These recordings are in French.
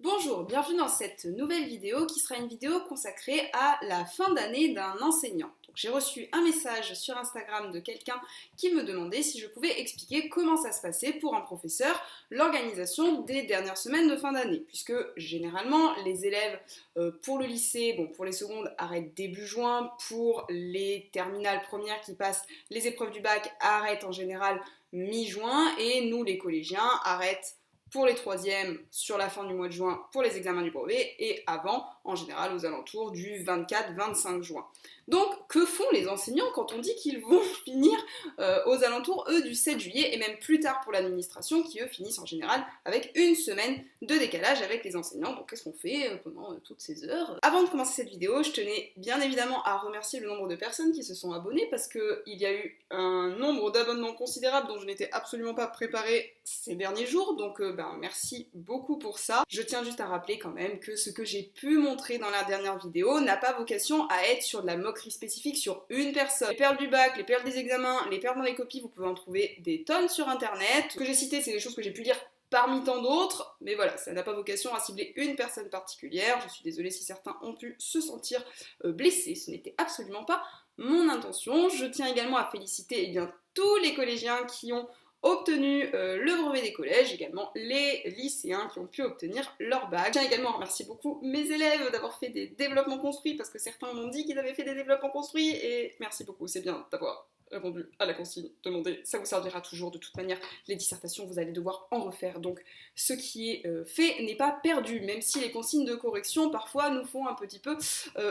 Bonjour, bienvenue dans cette nouvelle vidéo qui sera une vidéo consacrée à la fin d'année d'un enseignant. J'ai reçu un message sur Instagram de quelqu'un qui me demandait si je pouvais expliquer comment ça se passait pour un professeur, l'organisation des dernières semaines de fin d'année, puisque généralement les élèves pour le lycée, pour les secondes arrêtent début juin, pour les terminales premières qui passent les épreuves du bac arrêtent en général mi-juin, et nous les collégiens arrêtent pour les troisièmes sur la fin du mois de juin pour les examens du brevet et avant, en général, aux alentours du 24-25 juin. Donc, que font les enseignants quand on dit qu'ils vont finir aux alentours, eux, du 7 juillet et même plus tard pour l'administration qui, eux, finissent en général avec une semaine de décalage avec les enseignants. Donc, qu'est-ce qu'on fait pendant toutes ces heures? Avant de commencer cette vidéo, je tenais bien évidemment à remercier le nombre de personnes qui se sont abonnées parce qu'il y a eu un nombre d'abonnements considérable dont je n'étais absolument pas préparée ces derniers jours. Donc, merci beaucoup pour ça. Je tiens juste à rappeler quand même que ce que j'ai pu montrer dans la dernière vidéo n'a pas vocation à être sur de la moquerie spécifique sur une personne. Les perles du bac, les perles des examens, les perles dans les copies, vous pouvez en trouver des tonnes sur internet. Ce que j'ai cité, c'est des choses que j'ai pu lire parmi tant d'autres, mais voilà, ça n'a pas vocation à cibler une personne particulière. Je suis désolée si certains ont pu se sentir blessés, ce n'était absolument pas mon intention. Je tiens également à féliciter tous les collégiens qui ont obtenu le brevet des collèges, également les lycéens qui ont pu obtenir leur bac. Je tiens également à remercier beaucoup mes élèves d'avoir fait des développements construits, parce que certains m'ont dit qu'ils avaient fait des développements construits, et merci beaucoup, c'est bien d'avoir répondu à la consigne demandée, ça vous servira toujours de toute manière, les dissertations vous allez devoir en refaire, donc ce qui est fait n'est pas perdu, même si les consignes de correction parfois nous font un petit peu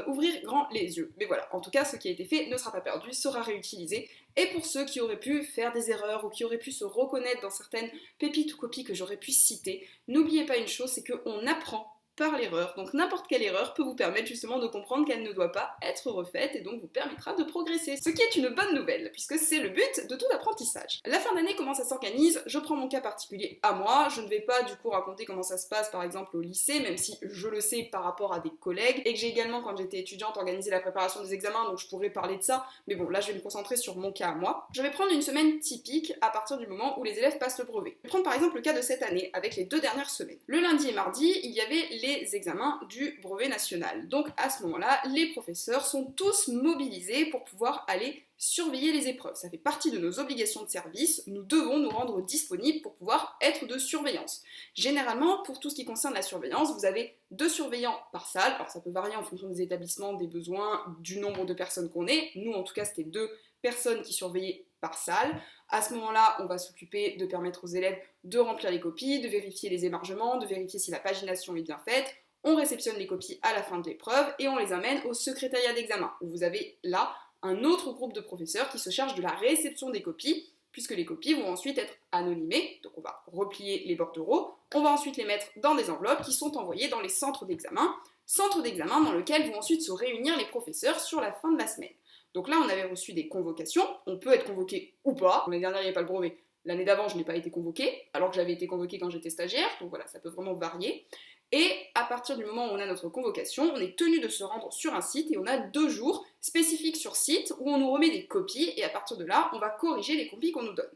ouvrir grand les yeux, mais voilà, en tout cas ce qui a été fait ne sera pas perdu, sera réutilisé, et pour ceux qui auraient pu faire des erreurs ou qui auraient pu se reconnaître dans certaines pépites ou copies que j'aurais pu citer, n'oubliez pas une chose, c'est qu'on apprend par l'erreur. Donc n'importe quelle erreur peut vous permettre justement de comprendre qu'elle ne doit pas être refaite et donc vous permettra de progresser. Ce qui est une bonne nouvelle, puisque c'est le but de tout apprentissage. La fin d'année, comment ça s'organise? Je prends mon cas particulier à moi, je ne vais pas du coup raconter comment ça se passe par exemple au lycée, même si je le sais par rapport à des collègues, et que j'ai également quand j'étais étudiante organisé la préparation des examens, donc je pourrais parler de ça, mais bon là je vais me concentrer sur mon cas à moi. Je vais prendre une semaine typique à partir du moment où les élèves passent le brevet. Je vais prendre par exemple le cas de cette année, avec les 2 dernières semaines. Le lundi et mardi, il y avait les examens du brevet national. Donc à ce moment-là, les professeurs sont tous mobilisés pour pouvoir aller surveiller les épreuves. Ça fait partie de nos obligations de service, nous devons nous rendre disponibles pour pouvoir être de surveillance. Généralement, pour tout ce qui concerne la surveillance, vous avez 2 surveillants par salle, alors ça peut varier en fonction des établissements, des besoins, du nombre de personnes qu'on est. Nous en tout cas c'était 2 personnes qui surveillaient par salle. À ce moment-là, on va s'occuper de permettre aux élèves de remplir les copies, de vérifier les émargements, de vérifier si la pagination est bien faite. On réceptionne les copies à la fin de l'épreuve et on les amène au secrétariat d'examen, où vous avez là un autre groupe de professeurs qui se charge de la réception des copies, puisque les copies vont ensuite être anonymées, donc on va replier les bordereaux, on va ensuite les mettre dans des enveloppes qui sont envoyées dans les centres d'examen dans lesquels vont ensuite se réunir les professeurs sur la fin de la semaine. Donc là, on avait reçu des convocations, on peut être convoqué ou pas. L'année dernière, il n'y avait pas le brevet. L'année d'avant, je n'ai pas été convoquée, alors que j'avais été convoquée quand j'étais stagiaire, donc voilà, ça peut vraiment varier. Et à partir du moment où on a notre convocation, on est tenu de se rendre sur un site et on a 2 jours spécifiques sur site où on nous remet des copies et à partir de là, on va corriger les copies qu'on nous donne.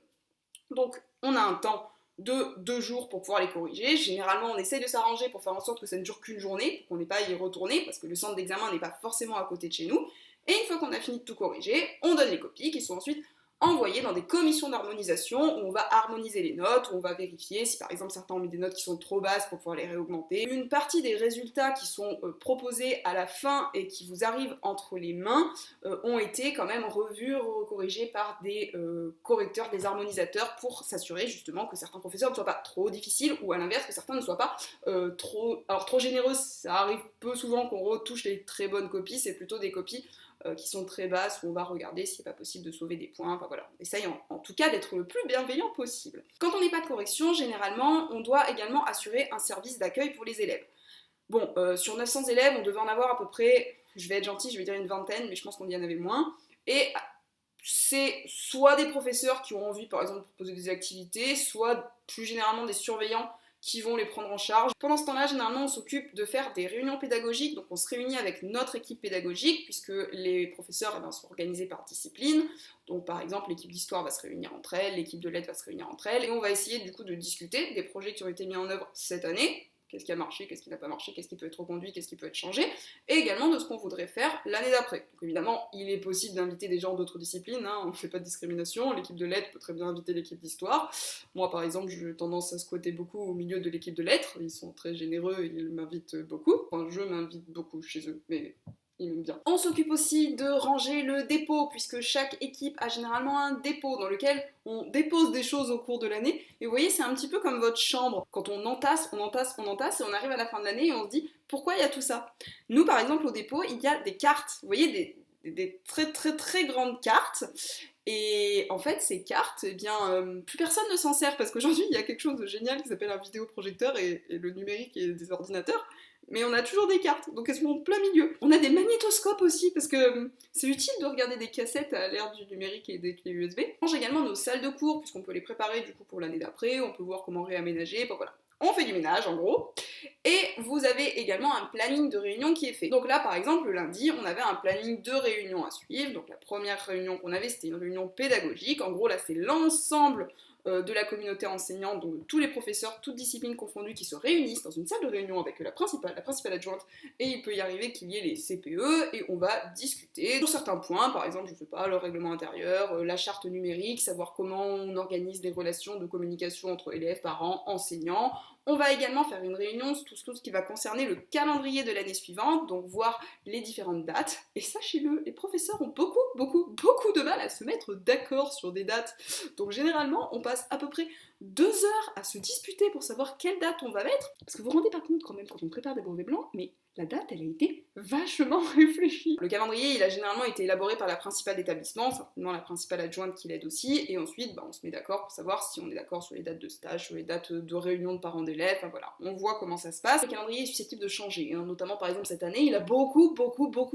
Donc, on a un temps de 2 jours pour pouvoir les corriger. Généralement, on essaye de s'arranger pour faire en sorte que ça ne dure qu'une journée, pour qu'on n'ait pas à y retourner, parce que le centre d'examen n'est pas forcément à côté de chez nous. Et une fois qu'on a fini de tout corriger, on donne les copies qui sont ensuite envoyées dans des commissions d'harmonisation où on va harmoniser les notes, où on va vérifier si par exemple certains ont mis des notes qui sont trop basses pour pouvoir les réaugmenter. Une partie des résultats qui sont proposés à la fin et qui vous arrivent entre les mains ont été quand même revus, recorrigés par des correcteurs, des harmonisateurs pour s'assurer justement que certains professeurs ne soient pas trop difficiles ou à l'inverse que certains ne soient pas trop généreux. Ça arrive peu souvent qu'on retouche les très bonnes copies, c'est plutôt des copies qui sont très basses, où on va regarder s'il n'est pas possible de sauver des points, enfin voilà, on essaye en tout cas d'être le plus bienveillant possible. Quand on n'est pas de correction, généralement, on doit également assurer un service d'accueil pour les élèves. Bon, sur 900 élèves, on devait en avoir à peu près, je vais être gentille, je vais dire une vingtaine, mais je pense qu'on y en avait moins, et c'est soit des professeurs qui ont envie, par exemple, de proposer des activités, soit plus généralement des surveillants qui vont les prendre en charge. Pendant ce temps-là, généralement, on s'occupe de faire des réunions pédagogiques, donc on se réunit avec notre équipe pédagogique, puisque les professeurs sont organisés par discipline, donc par exemple, l'équipe d'histoire va se réunir entre elles, l'équipe de lettres va se réunir entre elles, et on va essayer du coup de discuter des projets qui ont été mis en œuvre cette année, qu'est-ce qui a marché, qu'est-ce qui n'a pas marché, qu'est-ce qui peut être reconduit, qu'est-ce qui peut être changé, et également de ce qu'on voudrait faire l'année d'après. Donc évidemment, il est possible d'inviter des gens d'autres disciplines, hein, on ne fait pas de discrimination, l'équipe de lettres peut très bien inviter l'équipe d'histoire. Moi par exemple, j'ai tendance à squatter beaucoup au milieu de l'équipe de lettres, ils sont très généreux, ils m'invitent beaucoup, enfin je m'invite beaucoup chez eux, mais il m'aime bien. On s'occupe aussi de ranger le dépôt, puisque chaque équipe a généralement un dépôt dans lequel on dépose des choses au cours de l'année. Et vous voyez, c'est un petit peu comme votre chambre. Quand on entasse, on entasse, on entasse, et on arrive à la fin de l'année et on se dit pourquoi il y a tout ça. Nous, par exemple, au dépôt, il y a des cartes. Vous voyez, des très très très grandes cartes. Et en fait, ces cartes, eh bien, plus personne ne s'en sert parce qu'aujourd'hui, il y a quelque chose de génial qui s'appelle un vidéoprojecteur et le numérique et des ordinateurs. Mais on a toujours des cartes, donc elles sont en plein milieu. On a des magnétoscopes aussi, parce que c'est utile de regarder des cassettes à l'ère du numérique et des clés USB. On range également nos salles de cours, puisqu'on peut les préparer du coup pour l'année d'après, on peut voir comment réaménager, bon voilà. On fait du ménage en gros. Et vous avez également un planning de réunion qui est fait. Donc là par exemple le lundi on avait un planning de réunion à suivre. Donc la première réunion qu'on avait c'était une réunion pédagogique. En gros là c'est l'ensemble de la communauté enseignante, donc tous les professeurs, toutes disciplines confondues qui se réunissent dans une salle de réunion avec la principale adjointe, et il peut y arriver qu'il y ait les CPE, et on va discuter sur certains points, par exemple, je sais pas, le règlement intérieur, la charte numérique, savoir comment on organise des relations de communication entre élèves, parents, enseignants. On va également faire une réunion sur tout ce qui va concerner le calendrier de l'année suivante, donc voir les différentes dates. Et sachez-le, les professeurs ont beaucoup de mal à se mettre d'accord sur des dates. Donc généralement, on passe à peu près 2 heures à se disputer pour savoir quelle date on va mettre. Parce que vous vous rendez pas compte quand même quand on prépare des brevets blancs, mais la date, elle a été vachement réfléchie. Le calendrier, il a généralement été élaboré par la principale d'établissement, certainement la principale adjointe qui l'aide aussi, et ensuite, on se met d'accord pour savoir si on est d'accord sur les dates de stage, sur les dates de réunion de parents d'élèves, enfin voilà, on voit comment ça se passe. Le calendrier est susceptible de changer, hein, notamment par exemple cette année, il a beaucoup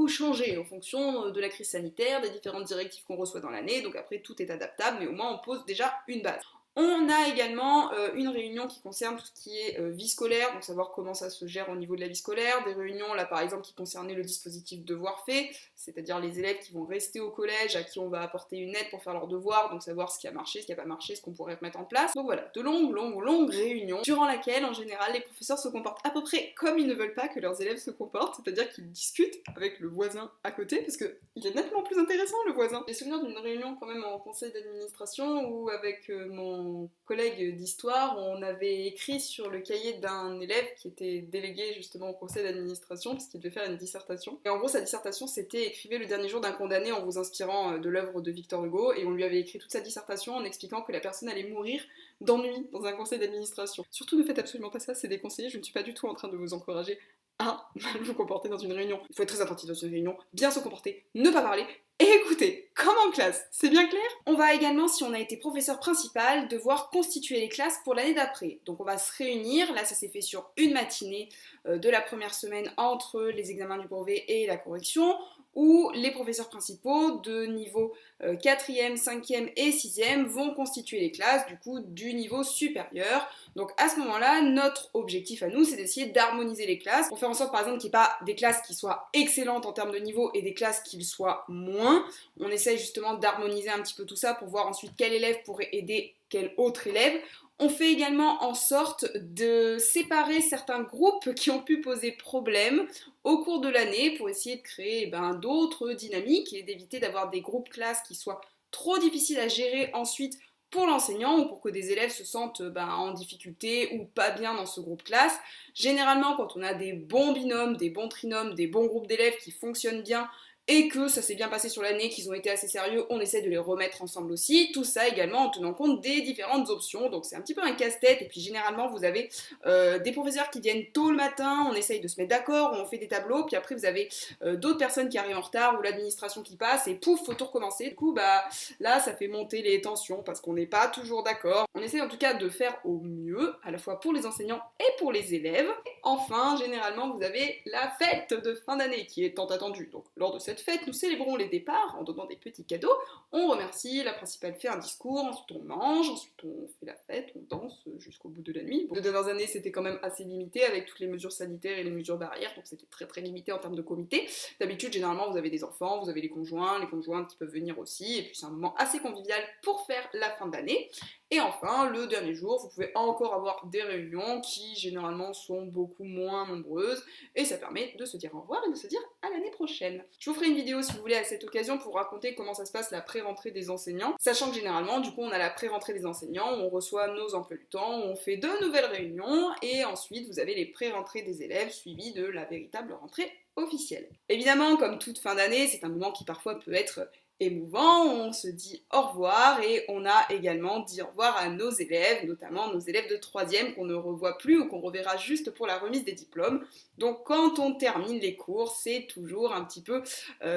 changé en fonction de la crise sanitaire, des différentes directives qu'on reçoit dans l'année, donc après tout est adaptable, mais au moins on pose déjà une base. On a également une réunion qui concerne tout ce qui est vie scolaire, donc savoir comment ça se gère au niveau de la vie scolaire, des réunions là par exemple qui concernaient le dispositif devoir fait, c'est-à-dire les élèves qui vont rester au collège, à qui on va apporter une aide pour faire leurs devoirs, donc savoir ce qui a marché, ce qui n'a pas marché, ce qu'on pourrait remettre en place. Donc voilà, de longues réunions, durant laquelle en général les professeurs se comportent à peu près comme ils ne veulent pas que leurs élèves se comportent, c'est-à-dire qu'ils discutent avec le voisin à côté, parce qu'il est nettement plus intéressant le voisin. J'ai souvenir d'une réunion quand même en conseil d'administration où avec mon collègue d'histoire, on avait écrit sur le cahier d'un élève qui était délégué justement au conseil d'administration parce qu'il devait faire une dissertation. Et en gros, sa dissertation, c'était écrivez le dernier jour d'un condamné en vous inspirant de l'œuvre de Victor Hugo. Et on lui avait écrit toute sa dissertation en expliquant que la personne allait mourir d'ennui dans un conseil d'administration. Surtout ne faites absolument pas ça, c'est déconseillé, je ne suis pas du tout en train de vous encourager à mal vous comporter dans une réunion. Il faut être très attentif dans une réunion, bien se comporter, ne pas parler, et écoutez, comme en classe, c'est bien clair? On va également, si on a été professeur principal, devoir constituer les classes pour l'année d'après. Donc on va se réunir, là ça s'est fait sur une matinée de la première semaine entre les examens du brevet et la correction, où les professeurs principaux de niveau 4e, 5e et 6e vont constituer les classes du coup du niveau supérieur. Donc à ce moment-là, notre objectif à nous, c'est d'essayer d'harmoniser les classes pour faire en sorte par exemple qu'il n'y ait pas des classes qui soient excellentes en termes de niveau et des classes qui le soient moins. On essaye justement d'harmoniser un petit peu tout ça pour voir ensuite quel élève pourrait aider quel autre élève. On fait également en sorte de séparer certains groupes qui ont pu poser problème au cours de l'année pour essayer de créer d'autres dynamiques et d'éviter d'avoir des groupes classes qui soient trop difficiles à gérer ensuite pour l'enseignant ou pour que des élèves se sentent en difficulté ou pas bien dans ce groupe classe. Généralement, quand on a des bons binômes, des bons trinômes, des bons groupes d'élèves qui fonctionnent bien, et que ça s'est bien passé sur l'année, qu'ils ont été assez sérieux, on essaie de les remettre ensemble aussi, tout ça également en tenant compte des différentes options, donc c'est un petit peu un casse-tête, et puis généralement vous avez des professeurs qui viennent tôt le matin, on essaye de se mettre d'accord, on fait des tableaux, puis après vous avez d'autres personnes qui arrivent en retard, ou l'administration qui passe, et pouf, faut tout recommencer, du coup là ça fait monter les tensions, parce qu'on n'est pas toujours d'accord, on essaie en tout cas de faire au mieux, à la fois pour les enseignants et pour les élèves. Et enfin, généralement vous avez la fête de fin d'année, qui est tant attendue, donc lors de cette fête, nous célébrons les départs en donnant des petits cadeaux, on remercie, la principale fait un discours, ensuite on mange, ensuite on fait la fête, on danse jusqu'au bout de la nuit. Bon, les dernières années c'était quand même assez limité avec toutes les mesures sanitaires et les mesures barrières, donc c'était très limité en termes de comité. D'habitude, généralement, vous avez des enfants, vous avez les conjoints, les conjointes qui peuvent venir aussi, et puis c'est un moment assez convivial pour faire la fin d'année. Et enfin, le dernier jour, vous pouvez encore avoir des réunions qui généralement sont beaucoup moins nombreuses et ça permet de se dire au revoir et de se dire à l'année prochaine. Je vous ferai une vidéo si vous voulez à cette occasion pour raconter comment ça se passe la pré-rentrée des enseignants, sachant que généralement, du coup, on a la pré-rentrée des enseignants où on reçoit nos emplois du temps, où on fait de nouvelles réunions et ensuite vous avez les pré-rentrées des élèves suivies de la véritable rentrée officielle. Évidemment, comme toute fin d'année, c'est un moment qui parfois peut être émouvant, on se dit au revoir et on a également dit au revoir à nos élèves, notamment nos élèves de 3e qu'on ne revoit plus ou qu'on reverra juste pour la remise des diplômes. Donc quand on termine les cours, c'est toujours un petit peu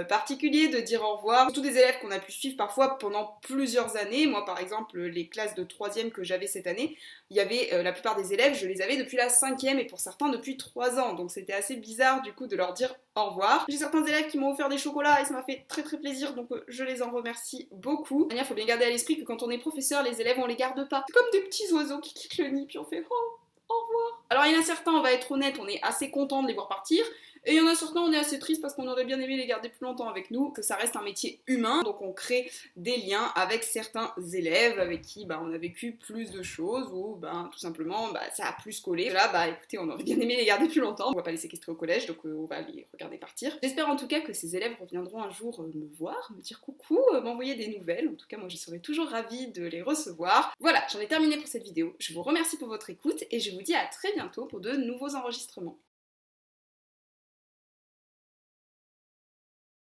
particulier de dire au revoir. Surtout des élèves qu'on a pu suivre parfois pendant plusieurs années. Moi par exemple, les classes de 3e que j'avais cette année, il y avait la plupart des élèves, je les avais depuis la 5e et pour certains depuis 3 ans. Donc c'était assez bizarre du coup de leur dire au revoir. J'ai certains élèves qui m'ont offert des chocolats et ça m'a fait très très plaisir, donc je les en remercie beaucoup. Il faut bien garder à l'esprit que quand on est professeur, les élèves on les garde pas. C'est comme des petits oiseaux qui quittent le nid puis on fait oh, au revoir. Alors il y en a certains, on va être honnête, on est assez content de les voir partir. Et il y en a certains, on est assez triste parce qu'on aurait bien aimé les garder plus longtemps avec nous, que ça reste un métier humain, donc on crée des liens avec certains élèves avec qui on a vécu plus de choses, ou tout simplement ça a plus collé. Là, écoutez, on aurait bien aimé les garder plus longtemps, on va pas les séquestrer au collège, donc on va les regarder partir. J'espère en tout cas que ces élèves reviendront un jour me voir, me dire coucou, m'envoyer des nouvelles, en tout cas moi je serai toujours ravie de les recevoir. Voilà, j'en ai terminé pour cette vidéo, je vous remercie pour votre écoute et je vous dis à très bientôt pour de nouveaux enregistrements.